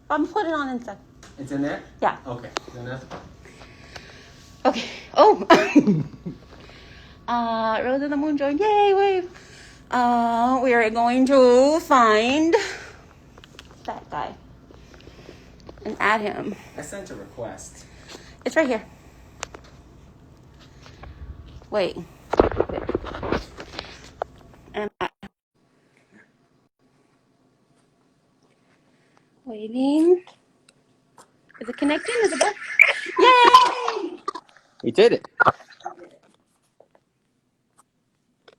I'm putting it on inside. It's in there? Yeah. Okay. Then that's fine. Okay. Oh. Rose of the Moon joined. Yay, wave. We are going to find that guy and add him. I sent a request. It's right here. Wait. And waiting. Is it connecting? Is it good? Yay! We did it.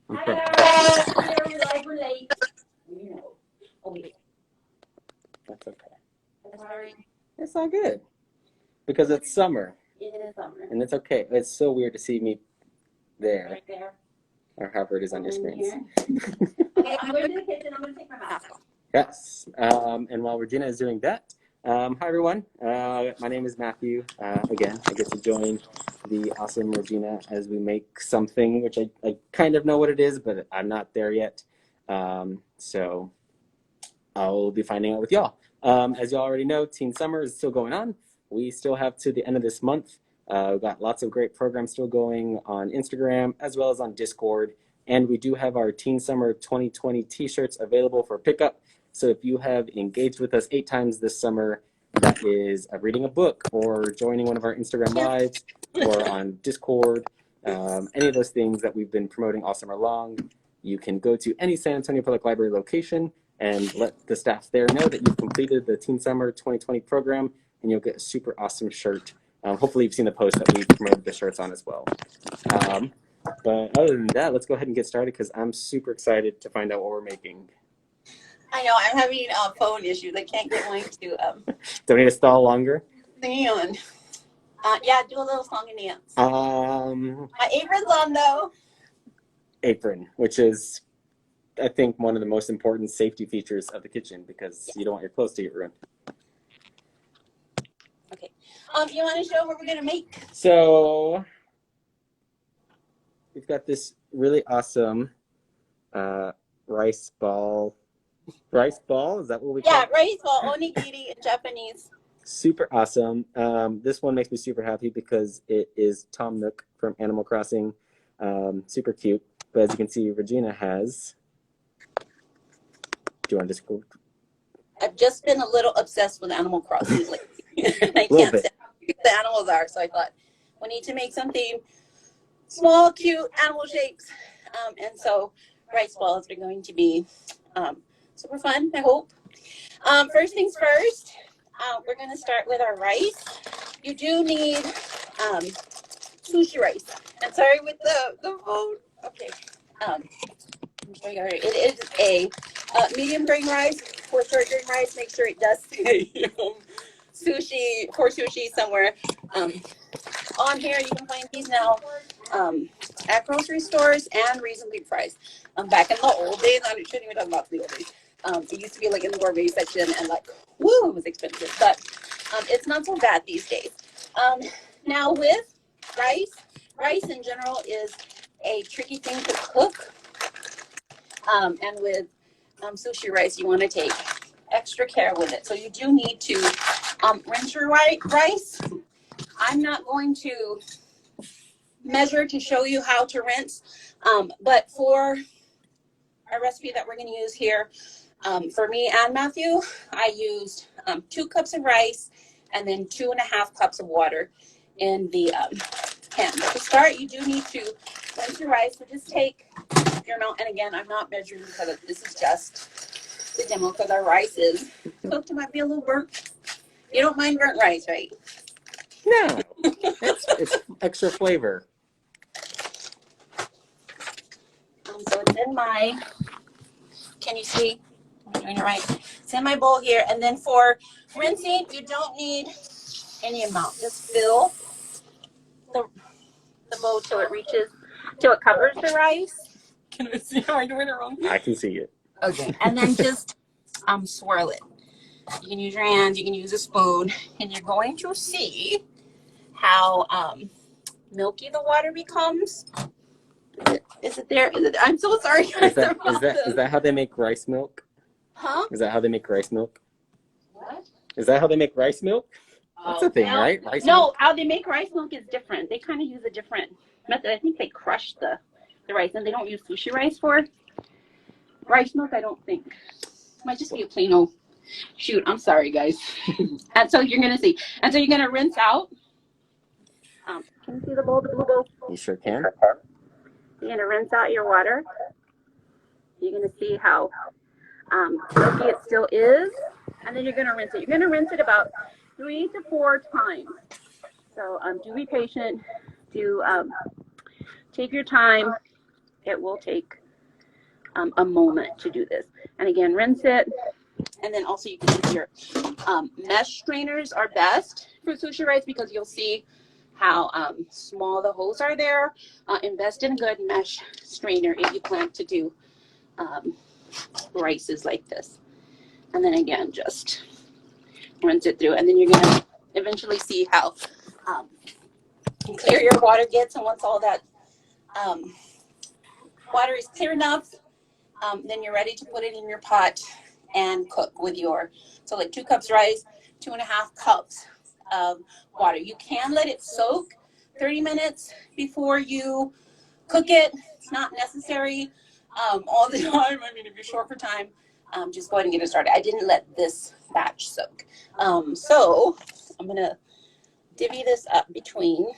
We're late. Oh, wait. That's okay. Sorry. It's all good. Because it's summer. It is summer. And it's okay. It's so weird to see me there. Right there. Or however it is on your screens. Okay, I'm going to the kitchen. I'm going to take my mask off. Yes. And while Regina is doing that, hi everyone. My name is Matthew. Again, I get to join the awesome Regina as we make something, which I kind of know what it is, but I'm not there yet. So I'll be finding out with y'all. As you already know, Teen Summer is still going on. We still have to the end of this month. We've got lots of great programs still going on Instagram as well as on Discord. And we do have our Teen Summer 2020 t-shirts available for pickup. So if you have engaged with us 8 times this summer, that is reading a book or joining one of our Instagram lives or on Discord, any of those things that we've been promoting all summer long, you can go to any San Antonio Public Library location and let the staff there know that you've completed the Teen Summer 2020 program, and you'll get a super awesome shirt. Hopefully you've seen the post that we promoted the shirts on as well. But other than that, let's go ahead and get started because I'm super excited to find out what we're making. I know, I'm having phone issues. I can't get mine to Do I need to stall longer? hang on. Yeah, do a little song and dance. My apron's on though. Apron, which is, I think, one of the most important safety features of the kitchen because you don't want your clothes to get ruined. Okay. You want to show what we're gonna make? So we've got this really awesome rice ball. Rice ball? Is that what we call it? Yeah, rice ball, onigiri in Japanese. Super awesome. This one makes me super happy because it is Tom Nook from Animal Crossing. Super cute. But as you can see, Regina has. Do you want to just go? I've just been a little obsessed with Animal Crossing lately. I Little can't bit. say how cute the animals are, so I thought we need to make something small, cute animal shapes. And so rice balls are going to be super fun, I hope. First things first, we're going to start with our rice. You do need sushi rice. And sorry with the phone. Okay. It is a medium grain rice or short grain rice. Make sure it does say sushi for sushi somewhere. On here, you can find these now at grocery stores and reasonably priced. Back in the old days, I shouldn't even talk about the old days. It used to be like in the gourmet section and like, woo, it was expensive. But it's not so bad these days. Now with rice in general is a tricky thing to cook. And with sushi rice, you want to take extra care with it. So you do need to rinse your rice. I'm not going to measure to show you how to rinse, but for a recipe that we're going to use here, for me and Matthew, I used 2 cups of rice and then 2.5 cups of water in the pan. But to start, you do need to rinse your rice. So just take your amount. And again, I'm not measuring because this is just the demo because our rice is cooked. It might be a little burnt. You don't mind burnt rice, right? No, it's extra flavor. So it's in my, can you see? I'm doing it right. It's in my bowl here. And then for rinsing, you don't need any amount. Just fill the bowl till it reaches, till it covers the rice. Can I see how I'm doing it wrong? I can see it. Okay. And then just swirl it. You can use your hands, you can use a spoon, and you're going to see how milky the water becomes. Is it there? I'm so sorry. Is that how they make rice milk? Huh? Is that how they make rice milk? What? Is that how they make rice milk? That's a thing, no, right? Rice no, milk? how they make rice milk is different. They kind of use a different method. I think they crush the rice, and they don't use sushi rice for rice milk. I don't think. It might just be a plain old. Shoot, I'm sorry, guys. And so you're gonna see, and so you're gonna rinse out. Can you see the bowl, the blue bowl? You sure can. You're gonna rinse out your water. You're gonna see how milky it still is, and then you're gonna rinse it. You're gonna rinse it about 3 to 4 times. So do be patient. Do take your time. It will take a moment to do this. And again, rinse it. And then also you can use your mesh strainers are best for sushi rice because you'll see how small the holes are there. Invest in a good mesh strainer if you plan to do rices like this. And then again, just rinse it through. And then you're gonna eventually see how clear your water gets. And once all that water is clear enough, then you're ready to put it in your pot and cook with your, so like 2 cups rice, 2.5 cups of water. You can let it soak 30 minutes before you cook it. It's not necessary all the time. I mean, if you're short for time, just go ahead and get it started. I didn't let this batch soak. So I'm gonna divvy this up between me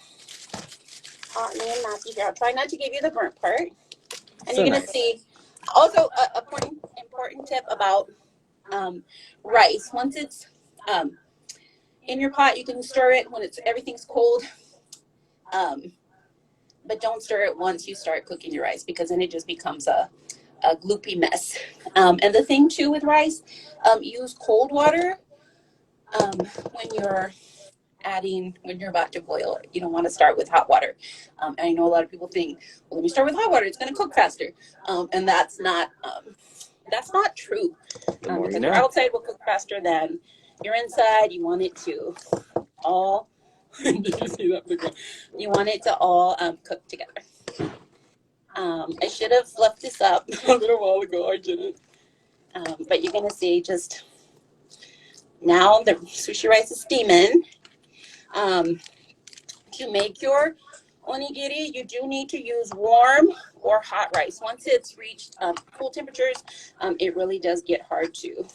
and Matthew here. I'll try not to give you the burnt part. And So you're gonna nice. see also a important tip about rice. Once it's in your pot, you can stir it when everything's cold. But don't stir it once you start cooking your rice because then it just becomes a gloopy mess. And the thing too with rice, use cold water when you're about to boil it. You don't want to start with hot water. And I know a lot of people think, well, let me start with hot water, it's going to cook faster. And that's not true. Because your outside will cook faster than your inside. You want it to all did you see that picture? You want it to all cook together. I should have left this up a little while ago. I didn't. But you're gonna see just now the sushi rice is steaming. To make your onigiri, you do need to use warm or hot rice. Once it's reached cool temperatures, it really does get hard to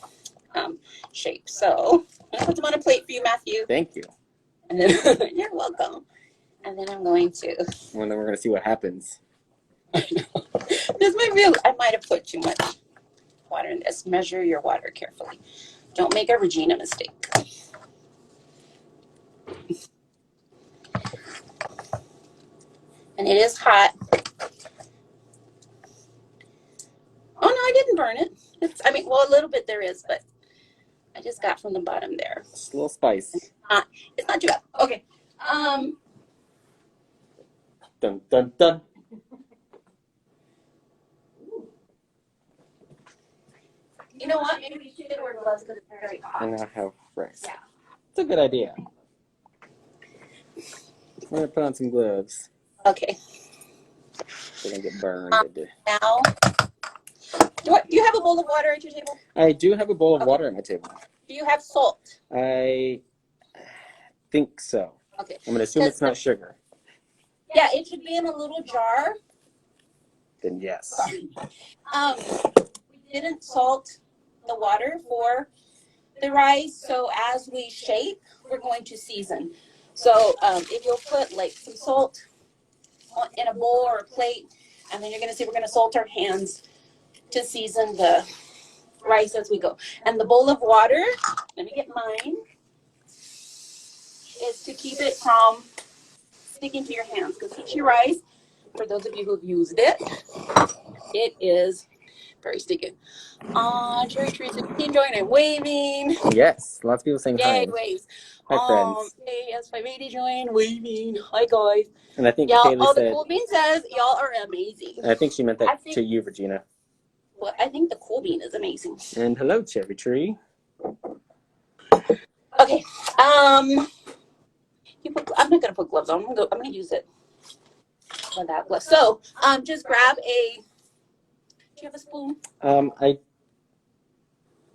shape. So I'm gonna put them on a plate for you, Matthew. Thank you. And then you're welcome. And then I'm going to. And then we're gonna see what happens. I know. I might have put too much water in this. Measure your water carefully. Don't make a Regina mistake. And it is hot. Oh no, I didn't burn it. A little bit there is, but I just got from the bottom there. Just a little spice. It's not too bad. Okay. Dun dun dun. You know what? Maybe we should wear gloves because it's very hot. And I have rice. Yeah. It's a good idea. We're gonna put on some gloves. Okay. They're gonna get burned. Now, do you have a bowl of water at your table? I do have a bowl of water at my table. Do you have salt? I think so. Okay. I'm gonna assume it's not sugar. Yeah, it should be in a little jar. Then yes. We didn't salt the water for the rice, so as we shape, we're going to season. So if you'll put like some salt in a bowl or a plate, and then you're gonna see we're gonna salt our hands to season the rice as we go. And the bowl of water, let me get mine, is to keep it from sticking to your hands. Because sushi rice, for those of you who've used it, it is very sticky. Cherry trees enjoying and waving. Yes, lots of people saying hi. Yay, waves. Hi, friends. Hey, yes, 580 join, waving. Hi, guys. And I think Y'all, Kaylee said. the Cool Bean says y'all are amazing. And I think she meant that to you, Regina. Well, I think the Cool Bean is amazing. And hello, Cherry Tree. Okay. I'm not gonna put gloves on. I'm gonna use it without gloves. So, just grab a. Do you have a spoon? I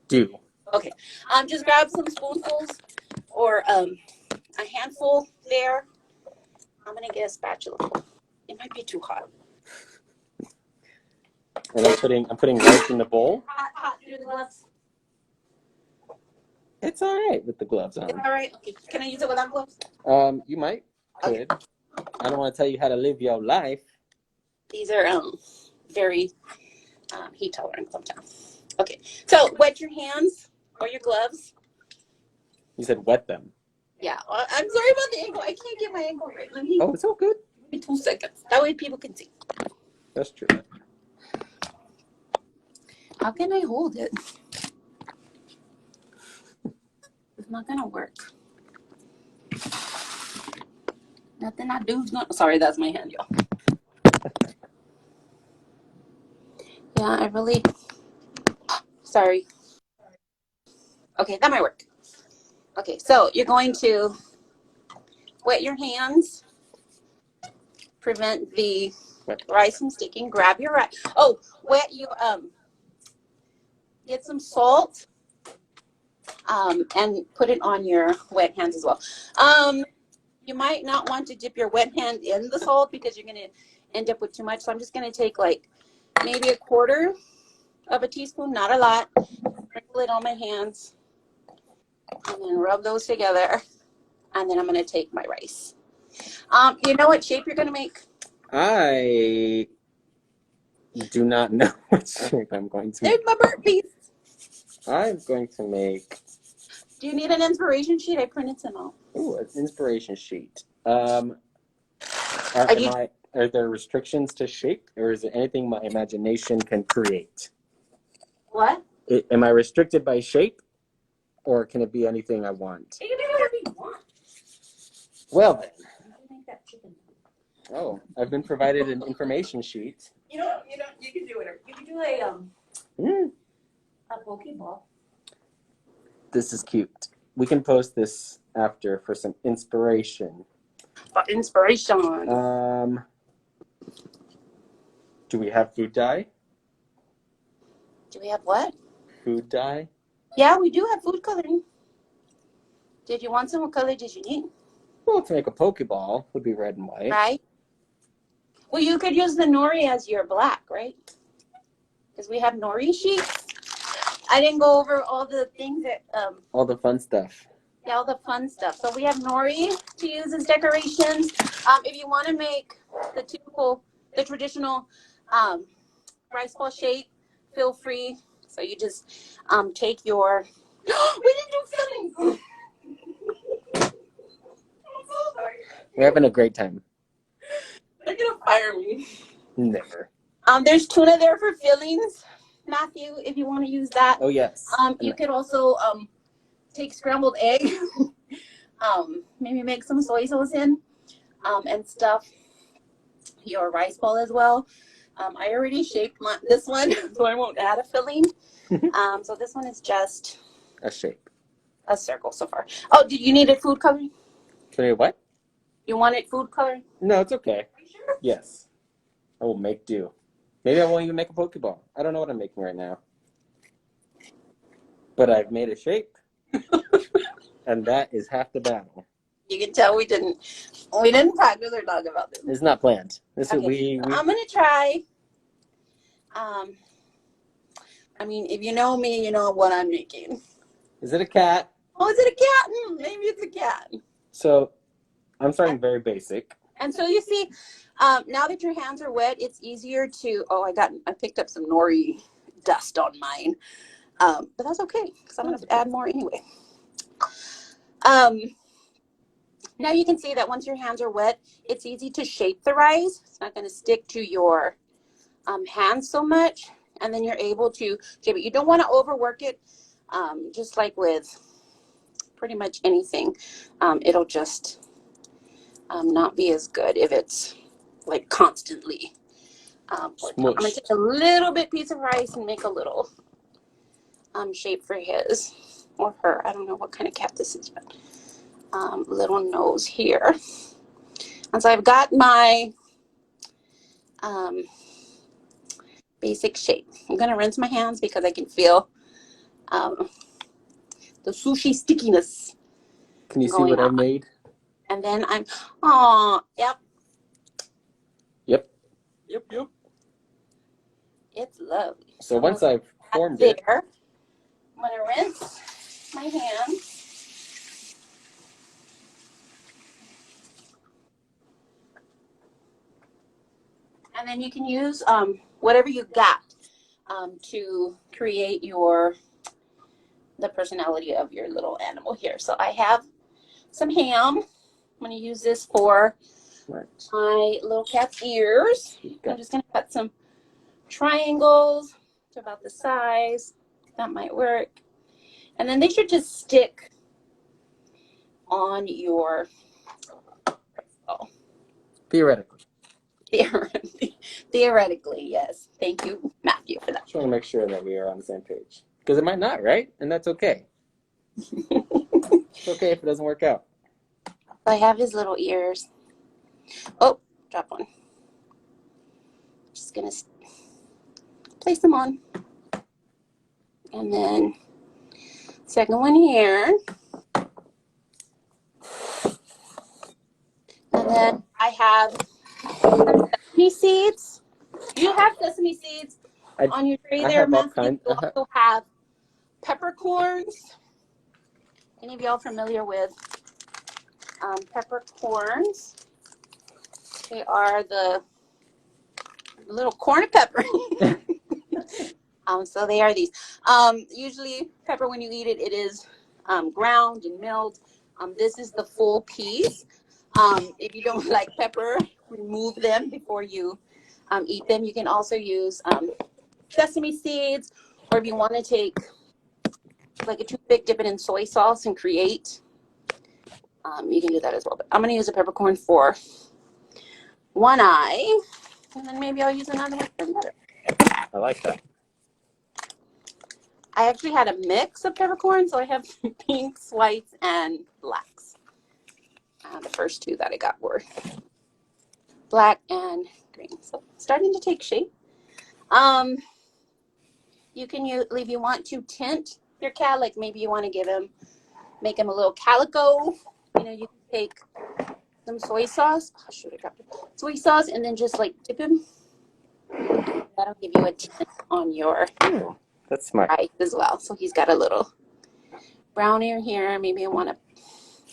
do. Okay. Just grab some spoonfuls or a handful there. I'm gonna get a spatula. It might be too hot. And I'm putting rice in the bowl. Hot through the gloves. It's all right with the gloves It's on. all right. Okay. Can I use it without gloves? You might Okay. could. I don't want to tell you how to live your life. These are very heat tolerant sometimes. Okay. So wet your hands or your gloves. You said wet them. Yeah. I'm sorry about the ankle. I can't get my ankle right. Let me. Oh, it's all good. Give me 2 seconds. That way people can see. That's true. How can I hold it? It's not gonna work. Nothing I do is gonna. Sorry, that's my hand, y'all. Yeah, I really. Sorry. Okay, that might work. Okay, so you're going to wet your hands, prevent the rice from sticking. Grab your rice. Oh, wet you get some salt and put it on your wet hands as well. You might not want to dip your wet hand in the salt because you're gonna end up with too much. So I'm just gonna take like maybe a quarter of a teaspoon, not a lot. Sprinkle it on my hands and then rub those together. And then I'm gonna take my rice. You know what shape you're gonna make? I do not know what shape I'm going to There's make. my burpees. I'm going to make. Do you need an inspiration sheet? I printed some out. Ooh, an inspiration sheet. Are there restrictions to shape, or is it anything my imagination can create? What? Am I restricted by shape, or can it be anything I want? You can do whatever you want. Well then. Make that chicken. Oh, I've been provided an information sheet. You can do whatever. You can do a Pokeball. This is cute. We can post this after for some inspiration. Inspiration. Do we have food dye? Do we have what? Food dye? Yeah, we do have food coloring. Did you want some? What color did you need? Well, to make a Pokeball would be red and white. Right. Well, you could use the nori as your black, right? Because we have nori sheets. I didn't go over all the things that all the fun stuff. Yeah, all the fun stuff. So we have nori to use as decorations. If you want to make the traditional rice ball shape, feel free. So you just take your. We didn't do fillings. I'm so sorry. We're having a great time. They're gonna fire me. Never. There's tuna there for fillings, Matthew. If you want to use that. Oh yes. You could also take scrambled egg. Maybe make some soy sauce in, and stuff your rice ball as well. I already shaped this one, so I won't add a filling. So this one is just a shape. A circle so far. Oh, did you need it food coloring? Sorry, what? You wanted food coloring? No, it's okay. Are you sure? Yes. I will make do. Maybe I won't even make a Pokeball. I don't know what I'm making right now. But I've made a shape. And that is half the battle. You can tell we didn't practice or talk about this. It's not planned. This okay. is I'm gonna try. I mean, if you know me, you know what I'm making. Is it a cat? Oh, is it a cat? Maybe it's a cat. So I'm starting very basic. And so you see, now that your hands are wet, it's easier to. Oh, I picked up some nori dust on mine, but that's okay because I'm gonna add more anyway. Now you can see that once your hands are wet, it's easy to shape the rice. It's not going to stick to your hands so much, and then you're able to shape it. You don't want to overwork it, just like with pretty much anything. It'll just not be as good if it's like constantly. I'm going to take a little bit piece of rice and make a little shape for his or her. I don't know what kind of cat this is, but little nose here. And so I've got my basic shape. I'm going to rinse my hands because I can feel the sushi stickiness. Can you see what I've made? And then yep. Yep. It's lovely. So once I've formed it, it, I'm going to rinse my hands. And then you can use whatever you got to create the personality of your little animal here. So I have some ham. I'm going to use this for my little cat's ears. I'm just going to cut some triangles to about the size. That might work. And then they should just stick on your theoretically. Theoretically, yes. Thank you, Matthew, for that. Just want to make sure that we are on the same page. Because it might not, right? And that's okay. It's okay if it doesn't work out. I have his little ears. Oh, drop one. Just going to place them on. And then second one here. And then I have sesame seeds. You have sesame seeds on your tray there, Matthew. You also have peppercorns. Any of y'all familiar with peppercorns? They are the little corn pepper. So they are these. Usually pepper, when you eat it, it is ground and milled. This is the full piece. If you don't like pepper, remove them before you eat them. You can also use sesame seeds, or if you want to take like a toothpick, dip it in soy sauce and create. You can do that as well. But I'm going to use a peppercorn for one eye, and then maybe I'll use another one for the other. I like that. I actually had a mix of peppercorn, so I have pinks, whites, and blacks. The first two that I got were black and green. So starting to take shape. You can use, if you want to tint your cat, like maybe you want to make him a little calico. You know, you can take some soy sauce. Oh, shoot, I dropped it. Soy sauce, and then just like dip him. That'll give you a tint on your that's smart. rice as well. So he's got a little brown ear here. Maybe I want to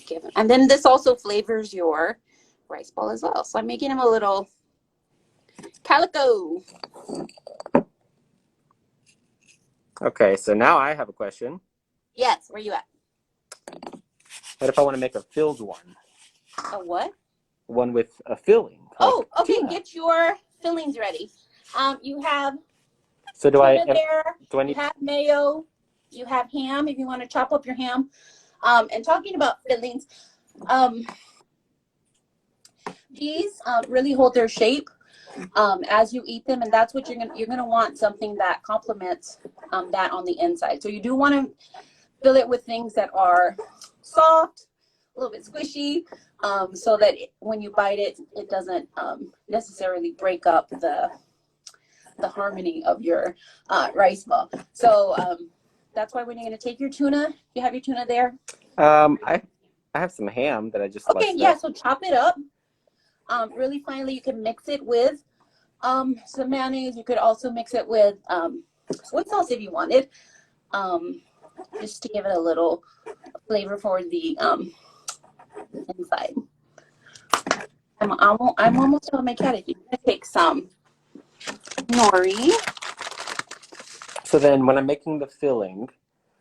give him. And then this also flavors your rice ball as well. So I'm making him a little calico. Okay, so now I have a question. Yes, where you at? What if I want to make a filled one? A what? One with a filling. Oh, okay. Tuna. Get your fillings ready. You have so do tuna I there. Do I need? You have mayo. You have ham. If you want to chop up your ham. And talking about fillings, these really hold their shape as you eat them, and that's what you're gonna want, something that complements that on the inside. So you do want to fill it with things that are soft, a little bit squishy, so that when you bite it, it doesn't necessarily break up the harmony of your rice ball. So that's why when you're going to take your tuna, you have your tuna there? I have some ham that I just yeah, so chop it up really finely. You can mix it with some mayonnaise. You could also mix it with soy sauce if you wanted, just to give it a little flavor for the inside. I'm almost done with my cabbage. I'm going to take some nori. So then when I'm making the filling,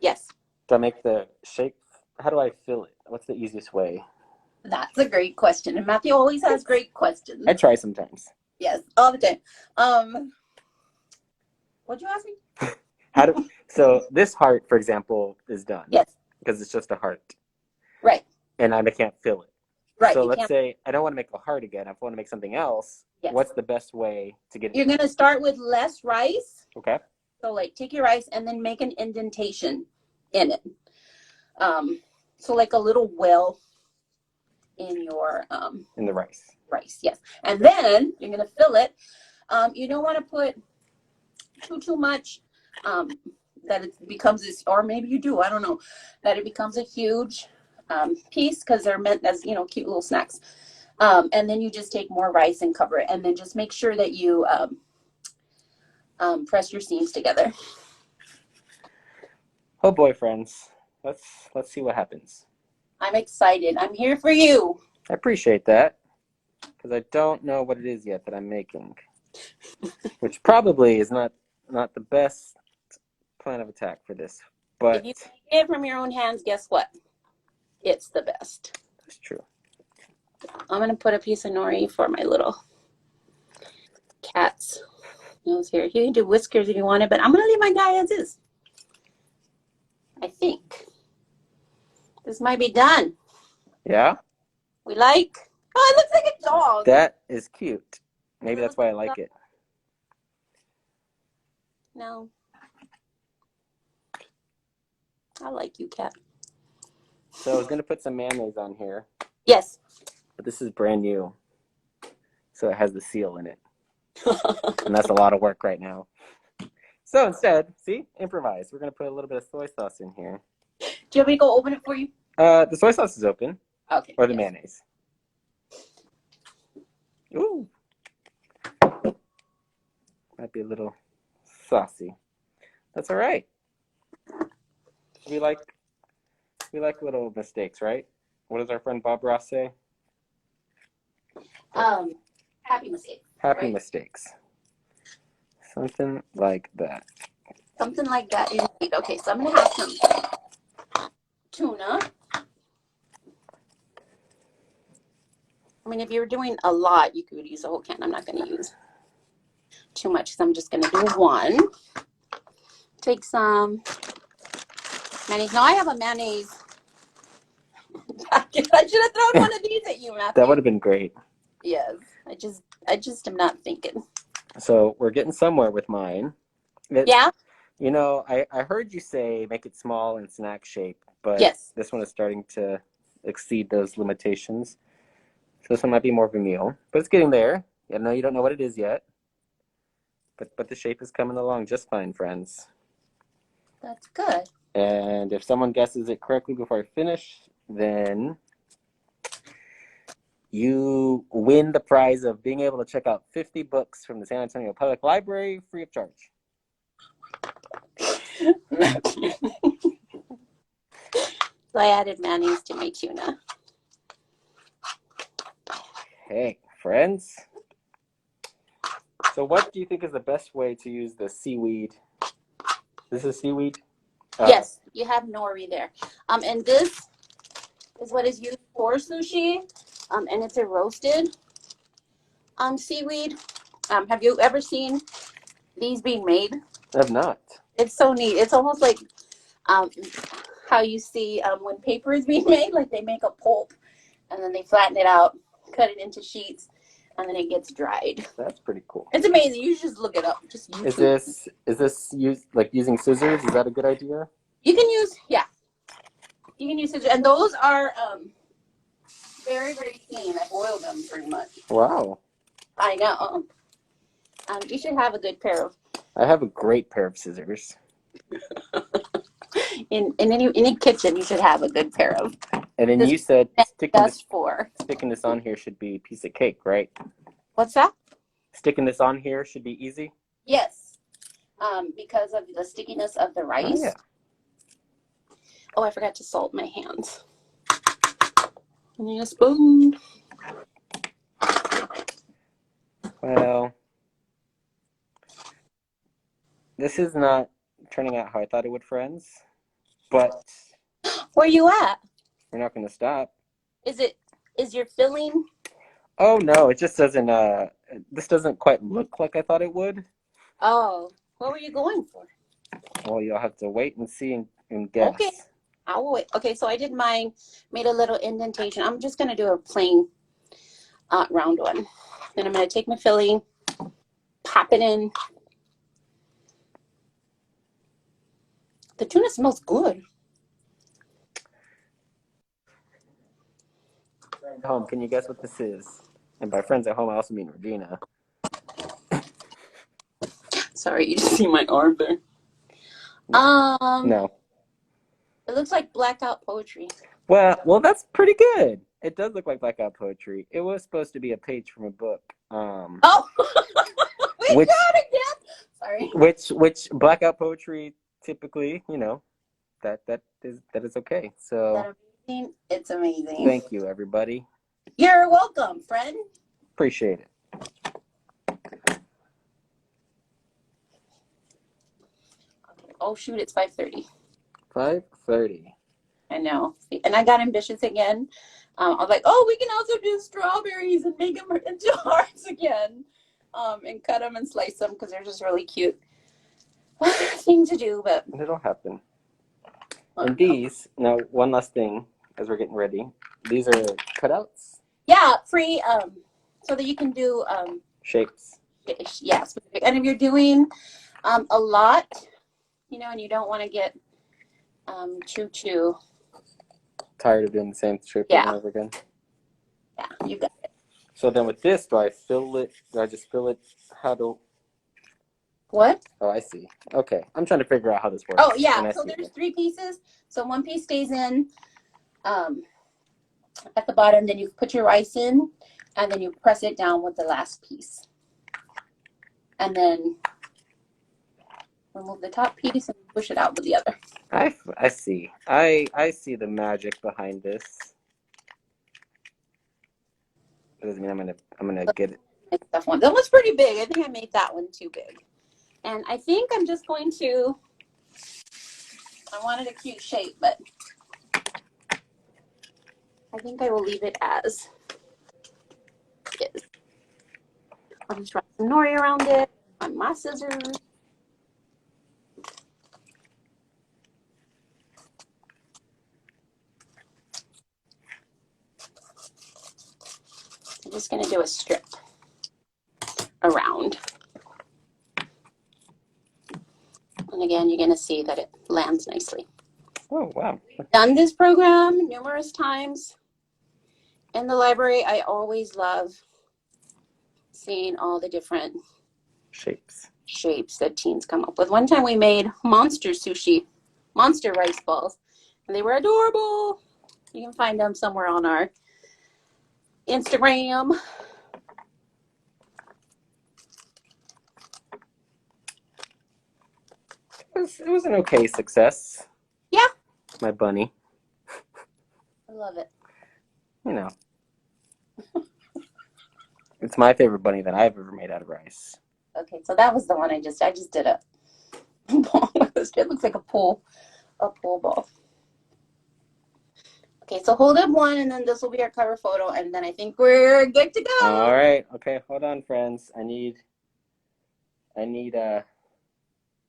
yes, do I make the shape? How do I fill it? What's the easiest way? That's a great question. And Matthew always has great questions. I try sometimes. Yes, all the time. What'd you ask me? So this heart, for example, is done. Yes. Because it's just a heart. Right. And I can't fill it. Right. So let's say I don't want to make a heart again. I want to make something else. Yes. What's the best way to get it? You're going to start with less rice. Okay. So like take your rice and then make an indentation in it. So like a little well in your in the rice. Rice, yes. And then you're going to fill it. You don't want to put too much that it becomes this, or maybe you do, I don't know, that it becomes a huge piece because they're meant as, you know, cute little snacks. And then you just take more rice and cover it, and then just make sure that you press your seams together. Oh boy, friends. Let's see what happens. I'm excited. I'm here for you. I appreciate that, because I don't know what it is yet that I'm making, which probably is not the best plan of attack for this. But if you get it from your own hands, guess what? It's the best. That's true. I'm gonna put a piece of nori for my little cat's nose here. You can do whiskers if you want it, but I'm gonna leave my guy as is. I think this might be done. Yeah? We like. Oh, it looks like a dog. That is cute. Maybe that's why I like it. No. I like you, cat. So I was going to put some mayonnaise on here. Yes. But this is brand new. So it has the seal in it. And that's a lot of work right now. So instead, see? Improvise. We're going to put a little bit of soy sauce in here. Do you want me to go open it for you? The soy sauce is open. Okay. Or the mayonnaise. Ooh. Might be a little saucy. That's all right. We like little mistakes, right? What does our friend Bob Ross say? Happy mistakes. Happy mistakes. Something like that. Something like that indeed. Okay, so I'm gonna have some tuna. I mean, if you were doing a lot, you could use a whole can. I'm not gonna use too much because I'm just gonna do one. Take some mayonnaise. Now I have a mayonnaise. I should have thrown one of these at you, Matthew. That would have been great. Yes. I just am not thinking. So we're getting somewhere with mine. Yeah? You know, I heard you say make it small and snack shape, but yes. This one is starting to exceed those limitations. So this one might be more of a meal, but it's getting there. I know you don't know what it is yet, but the shape is coming along just fine, friends. That's good. And if someone guesses it correctly before I finish, then you win the prize of being able to check out 50 books from the San Antonio Public Library free of charge. So I added mayonnaise to my tuna. Hey, friends. So what do you think is the best way to use the seaweed? This is seaweed? Yes, you have nori there. And this is what is used for sushi. And it's a roasted seaweed. Have you ever seen these being made? I have not. It's so neat. It's almost like how you see when paper is being made, like they make a pulp and then they flatten it out, cut it into sheets, and then it gets dried. That's pretty cool. It's amazing. You should just look it up. Just YouTube. Is this like using scissors? Is that a good idea? You can use, yeah. You can use scissors, and those are very, very clean. I boiled them pretty much. Wow. I know. You should have a good pair of. I have a great pair of scissors. In any kitchen, you should have a good pair of. And then you said sticking this on here should be a piece of cake, right? What's that? Sticking this on here should be easy? Yes. Because of the stickiness of the rice. Oh, yeah. Oh, I forgot to salt my hands. I need a spoon. Well, this is not turning out how I thought it would, friends. But where you at? We're not going to stop. Is your filling? Oh no, it just doesn't. This doesn't quite look like I thought it would. Oh, what were you going for? Well, you'll have to wait and see and guess. Okay, I will wait. Okay, so I did mine. Made a little indentation. I'm just gonna do a plain round one. Then I'm gonna take my filling, pop it in. The tuna smells good. Friends at home, can you guess what this is? And by friends at home, I also mean Regina. Sorry, you just see my arm there. No. It looks like blackout poetry. Well, that's pretty good. It does look like blackout poetry. It was supposed to be a page from a book. Oh, we Which got it again. Sorry. which blackout poetry typically, that is okay. Is So that amazing? It's amazing. thank you, everybody. You're welcome, friend. Appreciate it. Oh shoot, it's 5:30. 5:30. I know. And I got ambitious again. I was like, oh, we can also do strawberries and make them into hearts again. And cut them and slice them because they're just really cute. Thing to do, but It'll happen. And these, now one last thing as we're getting ready. These are cutouts? Yeah, free, so that you can do Shapes. yeah, specific. And if you're doing a lot, and you don't want to get too Tired of doing the same shape over and over again? Yeah, you got it. So then with this, do I fill it? Do I just fill it? What? Oh, I see. Okay. I'm trying to figure out how this works. Oh, yeah. So there's 3 pieces. So one piece stays in at the bottom. Then you put your rice in, and then you press it down with the last piece. And then remove the top piece and push it out with the other. I see. I see the magic behind this. That doesn't mean I'm gonna get it. That one's pretty big. I think I made that one too big. And I think I'm just going to, I wanted a cute shape, but I think I will leave it as is. I'll just wrap some nori around it on my scissors. I'm just going to do a strip around. And again, you're going to see that it lands nicely. Oh, wow. I've done this program numerous times in the library. I always love seeing all the different shapes that teens come up with. One time we made monster rice balls, and they were adorable. You can find them somewhere on our Instagram. It was an okay success. Yeah. My bunny. I love it. It's my favorite bunny that I've ever made out of rice. Okay, so that was the one I just did a ball. It looks like a pool ball. Okay, so hold up one, and then this will be our cover photo, and then I think we're good to go. All right. Okay, hold on, friends. I need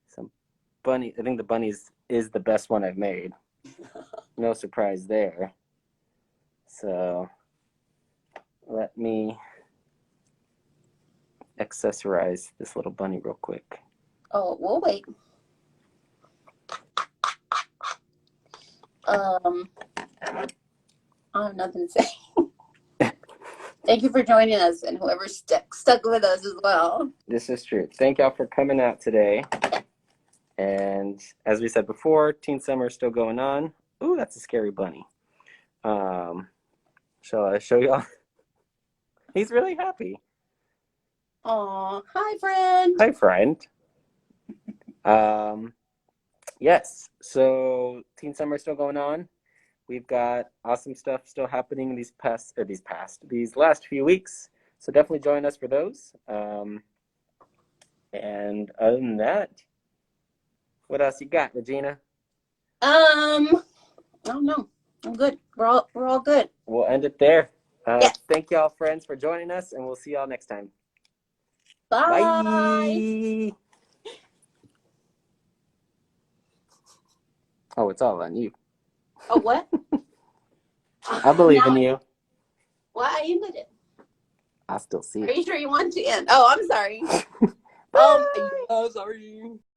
some bunny. I think the bunny is the best one I've made. No surprise there. So let me accessorize this little bunny real quick. Oh, we'll wait. I have nothing to say. Thank you for joining us, and whoever stuck with us as well. This is true. Thank y'all for coming out today. And as we said before, Teen Summer is still going on. Ooh, that's a scary bunny. Shall I show y'all? He's really happy. Aw, hi, friend. Hi, friend. Yes, so Teen Summer is still going on. We've got awesome stuff still happening these last few weeks. So definitely join us for those. And other than that, what else you got, Regina? I don't know. I'm good. We're all good. We'll end it there. Yes. Thank y'all, friends, for joining us, and we'll see y'all next time. Bye. Bye. Oh, it's all on you. Oh, what? I believe in you. Well, I ended it. I still see Are it. you sure you want to end? Oh, I'm sorry. Yeah, sorry.